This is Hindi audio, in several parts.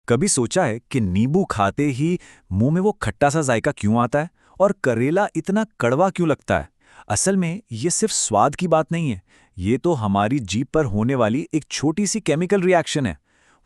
कभी सोचा है कि नींबू खाते ही मुंह में वो खट्टा सा जायका क्यों आता है और करेला इतना कड़वा क्यों लगता है? असल में ये सिर्फ स्वाद की बात नहीं है, ये तो हमारी जीभ पर होने वाली एक छोटी सी केमिकल रिएक्शन है।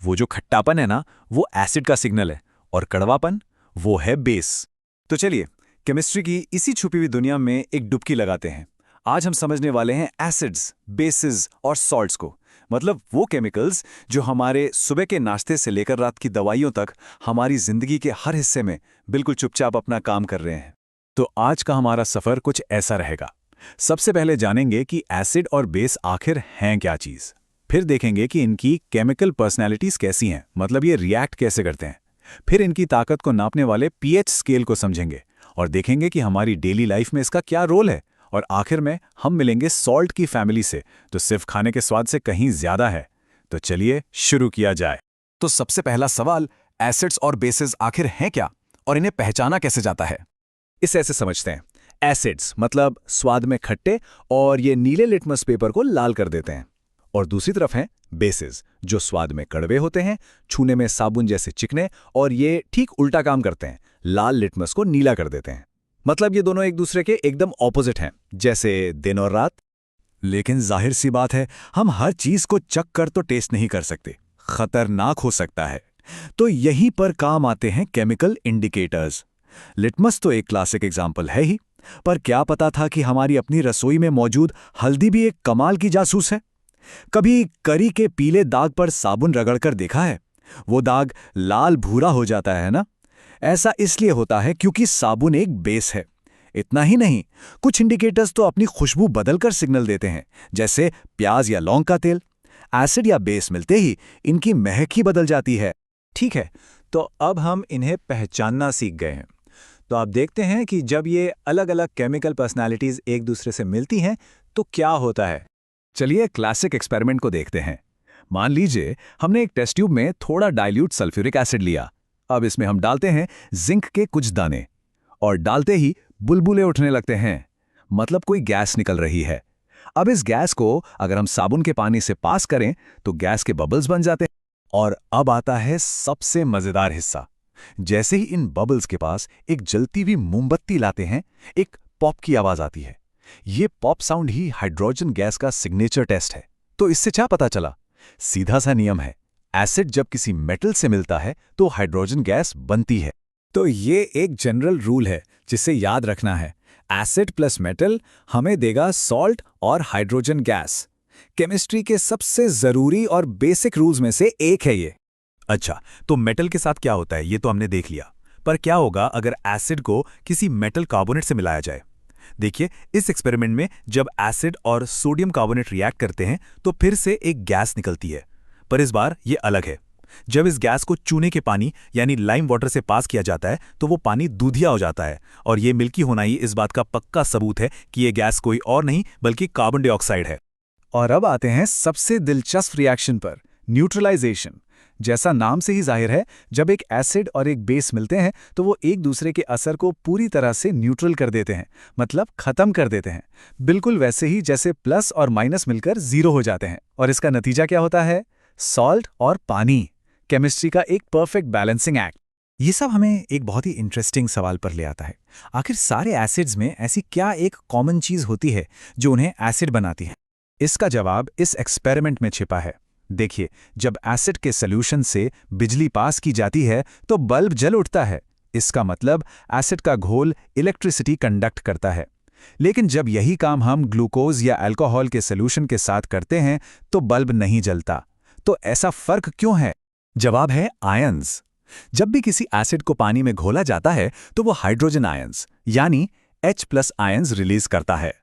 वो जो खट्टापन है ना, वो एसिड का सिग्नल है और कड़वापन, वो है बेस। तो चलिए, केमिस्ट्री की इसी छुपी हुई दुनिया में एक डुबकी लगाते हैं। आज हम समझने वाले हैं एसिड्स, बेसिस और सॉल्ट्स को, मतलब वो केमिकल्स जो हमारे सुबह के नाश्ते से लेकर रात की दवाइयों तक हमारी जिंदगी के हर हिस्से में बिल्कुल चुपचाप अपना काम कर रहे हैं। तो आज का हमारा सफर कुछ ऐसा रहेगा। सबसे पहले जानेंगे कि एसिड और बेस आखिर हैं क्या चीज। फिर देखेंगे कि इनकी केमिकल पर्सनैलिटीज कैसी हैं, मतलब ये रिएक्ट कैसे करते हैं। फिर इनकी ताकत को नापने वाले पीएच स्केल को समझेंगे और देखेंगे कि हमारी डेली लाइफ में इसका क्या रोल है। और आखिर में हम मिलेंगे सॉल्ट की फैमिली से, जो सिर्फ खाने के स्वाद से कहीं ज्यादा है। तो चलिए शुरू किया जाए। तो सबसे पहला सवाल, एसिड्स और बेसिस आखिर हैं क्या और इन्हें पहचाना कैसे जाता है? इसे ऐसे समझते हैं, एसिड्स मतलब स्वाद में खट्टे और ये नीले लिटमस पेपर को लाल कर देते हैं। और दूसरी तरफ हैं बेसिस, जो स्वाद में कड़वे होते हैं, छूने में साबुन जैसे चिकने, और ये ठीक उल्टा काम करते हैं, लाल लिटमस को नीला कर देते हैं। मतलब ये दोनों एक दूसरे के एकदम ऑपोजिट हैं, जैसे दिन और रात। लेकिन जाहिर सी बात है, हम हर चीज को चख कर तो टेस्ट नहीं कर सकते, खतरनाक हो सकता है। तो यहीं पर काम आते हैं केमिकल इंडिकेटर्स। लिटमस तो एक क्लासिक एग्जाम्पल है ही, पर क्या पता था कि हमारी अपनी रसोई में मौजूद हल्दी भी एक कमाल की जासूस है। कभी करी के पीले दाग पर साबुन रगड़कर देखा है? वो दाग लाल भूरा हो जाता है ना? ऐसा इसलिए होता है क्योंकि साबुन एक बेस है। इतना ही नहीं, कुछ इंडिकेटर्स तो अपनी खुशबू बदलकर सिग्नल देते हैं, जैसे प्याज या लौंग का तेल। एसिड या बेस मिलते ही इनकी महक ही बदल जाती है। ठीक है, तो अब हम इन्हें पहचानना सीख गए हैं। तो आप देखते हैं कि जब ये अलग अलग केमिकल पर्सनालिटीज एक दूसरे से मिलती हैं तो क्या होता है। चलिए क्लासिक एक्सपेरिमेंट को देखते हैं। मान लीजिए हमने एक टेस्ट ट्यूब में थोड़ा डाइल्यूट सल्फ्यूरिक एसिड लिया। अब इसमें हम डालते हैं जिंक के कुछ दाने, और डालते ही बुलबुले उठने लगते हैं, मतलब कोई गैस निकल रही है। अब इस गैस को अगर हम साबुन के पानी से पास करें तो गैस के बबल्स बन जाते हैं। और अब आता है सबसे मजेदार हिस्सा। जैसे ही इन बबल्स के पास एक जलती हुई मोमबत्ती लाते हैं, एक पॉप की आवाज आती है। ये पॉप साउंड ही हाइड्रोजन गैस का सिग्नेचर टेस्ट है। तो इससे क्या पता चला? सीधा सा नियम है, एसिड जब किसी मेटल से मिलता है तो हाइड्रोजन गैस बनती है। तो ये एक जनरल रूल है जिसे याद रखना है। एसिड प्लस मेटल हमें देगा सॉल्ट और हाइड्रोजन गैस। केमिस्ट्री के सबसे जरूरी और बेसिक रूल्स में से एक है ये। अच्छा, तो मेटल के साथ क्या होता है ये तो हमने देख लिया, पर क्या होगा अगर एसिड को किसी मेटल कार्बोनेट से मिलाया जाए? देखिए, इस एक्सपेरिमेंट में जब एसिड और सोडियम कार्बोनेट रिएक्ट करते हैं तो फिर से एक गैस निकलती है, पर इस बार ये अलग है। जब इस गैस को चूने के पानी यानी लाइम वाटर से पास किया जाता है तो वो पानी दूधिया हो जाता है, और ये मिल्की होना ही इस बात का पक्का सबूत है कि ये गैस कोई और नहीं बल्कि कार्बन डाइऑक्साइड है। और अब आते हैं सबसे दिलचस्प रिएक्शन पर, न्यूट्रलाइजेशन। जैसा नाम से ही जाहिर है, जब एक एसिड और एक बेस मिलते हैं तो वो एक दूसरे के असर को पूरी तरह से न्यूट्रल कर देते हैं, मतलब खत्म कर देते हैं। बिल्कुल वैसे ही जैसे प्लस और माइनस मिलकर जीरो हो जाते हैं। और इसका नतीजा क्या होता है? सॉल्ट और पानी। केमिस्ट्री का एक परफेक्ट बैलेंसिंग एक्ट। ये सब हमें एक बहुत ही इंटरेस्टिंग सवाल पर ले आता है। आखिर सारे एसिड्स में ऐसी क्या एक कॉमन चीज होती है जो उन्हें एसिड बनाती है? इसका जवाब इस एक्सपेरिमेंट में छिपा है। देखिए, जब एसिड के सॉल्यूशन से बिजली पास की जाती है तो बल्ब जल उठता है। इसका मतलब एसिड का घोल इलेक्ट्रिसिटी कंडक्ट करता है। लेकिन जब यही काम हम ग्लूकोज या अल्कोहल के सॉल्यूशन के साथ करते हैं तो बल्ब नहीं जलता। तो ऐसा फर्क क्यों है? जवाब है आयंस। जब भी किसी एसिड को पानी में घोला जाता है तो वो हाइड्रोजन आयंस यानी H+ आयंस रिलीज करता है,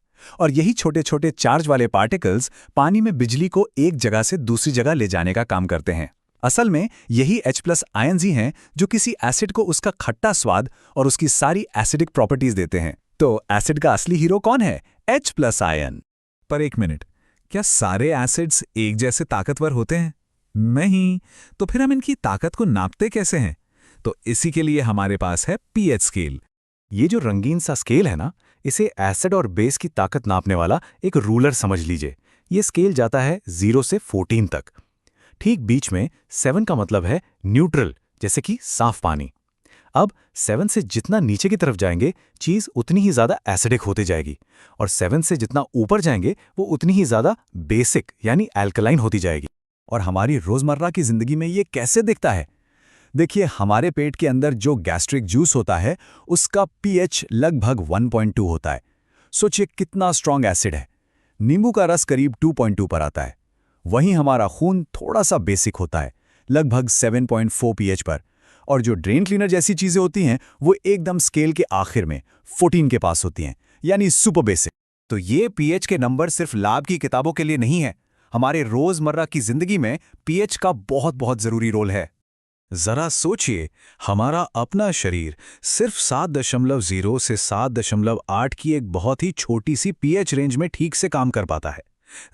और यही छोटे छोटे चार्ज वाले पार्टिकल्स पानी में बिजली को एक जगह से दूसरी जगह ले जाने का काम करते हैं। असल में यही H+ आयंस ही हैं जो किसी एसिड को उसका खट्टा स्वाद और उसकी सारी एसिडिक प्रॉपर्टीज देते हैं। तो एसिड का असली हीरो कौन है? H+ ion. पर एक मिनट, क्या सारे एसिड्स एक जैसे ताकतवर होते हैं? नहीं। तो फिर हम इनकी ताकत को नापते कैसे हैं? तो इसी के लिए हमारे पास है पीएच स्केल। ये जो रंगीन सा स्केल है ना, इसे एसिड और बेस की ताकत नापने वाला एक रूलर समझ लीजिए। ये स्केल जाता है 0 से 14 तक। ठीक बीच में 7 का मतलब है न्यूट्रल, जैसे कि साफ पानी। अब 7 से जितना नीचे की तरफ जाएंगे चीज़ उतनी ही ज़्यादा एसिडिक होती जाएगी, और 7 से जितना ऊपर जाएंगे वो उतनी ही ज़्यादा बेसिक यानी एल्कलाइन होती जाएगी। और हमारी रोज़मर्रा की ज़िंदगी में ये कैसे दिखता है? देखिए, हमारे पेट के अंदर जो गैस्ट्रिक जूस होता है उसका पीएच लगभग 1.2 होता है। सोचिए कितना स्ट्रॉन्ग एसिड है। नींबू का रस करीब 2.2 पर आता है। वहीं हमारा खून थोड़ा सा बेसिक होता है, लगभग 7.4 पीएच पर। और जो ड्रेन क्लीनर जैसी चीज़ें होती हैं वो एकदम स्केल के आखिर में 14 के पास होती हैं, यानी सुपर बेसिक। तो ये पीएच के नंबर सिर्फ लैब की किताबों के लिए नहीं है, हमारे रोज़मर्रा की ज़िंदगी में पीएच का बहुत बहुत ज़रूरी रोल है। जरा सोचिए, हमारा अपना शरीर सिर्फ 7.0 से 7.8 की एक बहुत ही छोटी सी पीएच रेंज में ठीक से काम कर पाता है।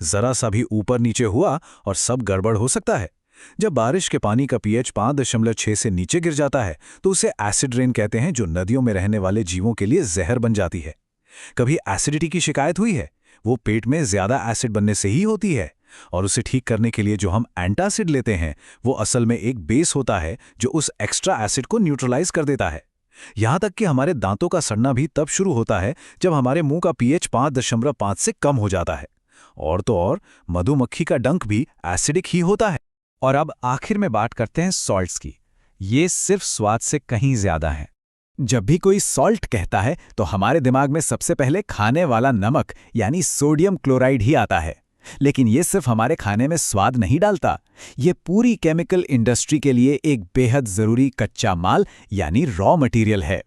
जरा सा भी ऊपर नीचे हुआ और सब गड़बड़ हो सकता है। जब बारिश के पानी का पीएच 5.6 से नीचे गिर जाता है तो उसे एसिड रेन कहते हैं, जो नदियों में रहने वाले जीवों के लिए जहर बन जाती है। कभी एसिडिटी की शिकायत हुई है? वो पेट में ज्यादा एसिड बनने से ही होती है। और उसे ठीक करने के लिए जो हम एंटासिड लेते हैं वो असल में एक बेस होता है जो उस एक्स्ट्रा एसिड को न्यूट्रलाइज कर देता है। यहां तक कि हमारे दांतों का सड़ना भी तब शुरू होता है जब हमारे मुंह का पीएच 5.5 से कम हो जाता है। और तो और मधुमक्खी का डंक भी एसिडिक ही होता है। और अब आखिर में बात करते हैं सॉल्ट्स की। ये सिर्फ स्वाद से कहीं ज्यादा है। जब भी कोई सॉल्ट कहता है तो हमारे दिमाग में सबसे पहले खाने वाला नमक यानी सोडियम क्लोराइड ही आता है। लेकिन ये सिर्फ हमारे खाने में स्वाद नहीं डालता, ये पूरी केमिकल इंडस्ट्री के लिए एक बेहद जरूरी कच्चा माल यानी रॉ मटेरियल है।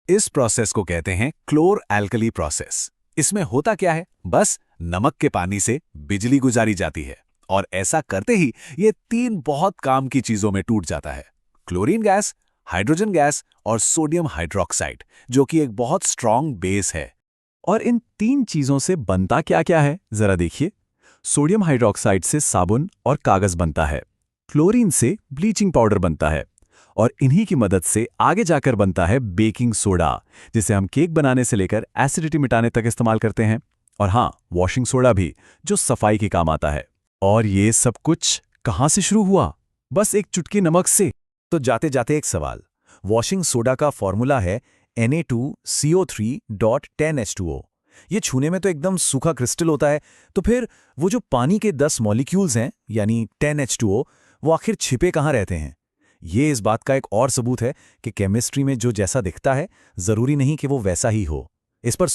इस प्रोसेस को कहते हैं क्लोर एल्कली प्रोसेस। इसमें होता क्या है? बस नमक के पानी से बिजली गुजारी जाती है, और ऐसा करते ही ये 3 बहुत काम की चीजों में टूट जाता है: क्लोरीन गैस, हाइड्रोजन गैस और सोडियम हाइड्रोक्साइड, जो कि एक बहुत स्ट्रॉन्ग बेस है। और इन 3 चीजों से बनता क्या क्या है, जरा देखिए। सोडियम हाइड्रोक्साइड से साबुन और कागज बनता है, क्लोरीन से ब्लीचिंग पाउडर बनता है, और इन्हीं की मदद से आगे जाकर बनता है बेकिंग सोडा, जिसे हम केक बनाने से लेकर एसिडिटी मिटाने तक इस्तेमाल करते हैं। और हाँ, वॉशिंग सोडा भी, जो सफाई के काम आता है। और ये सब कुछ कहाँ से शुरू हुआ? बस एक चुटकी नमक से। तो जाते जाते एक सवाल। वॉशिंग सोडा का फॉर्मूला है Na2CO3.10H2O। ये छूने में तो एकदम सूखा क्रिस्टल होता है, तो फिर वो जो पानी के 10 मॉलिक्यूल्स हैं यानी 10H2O, वो आखिर छिपे कहाँ रहते हैं? ये इस बात का एक और सबूत है कि केमिस्ट्री में जो जैसा दिखता है जरूरी नहीं कि वो वैसा ही हो। इस पर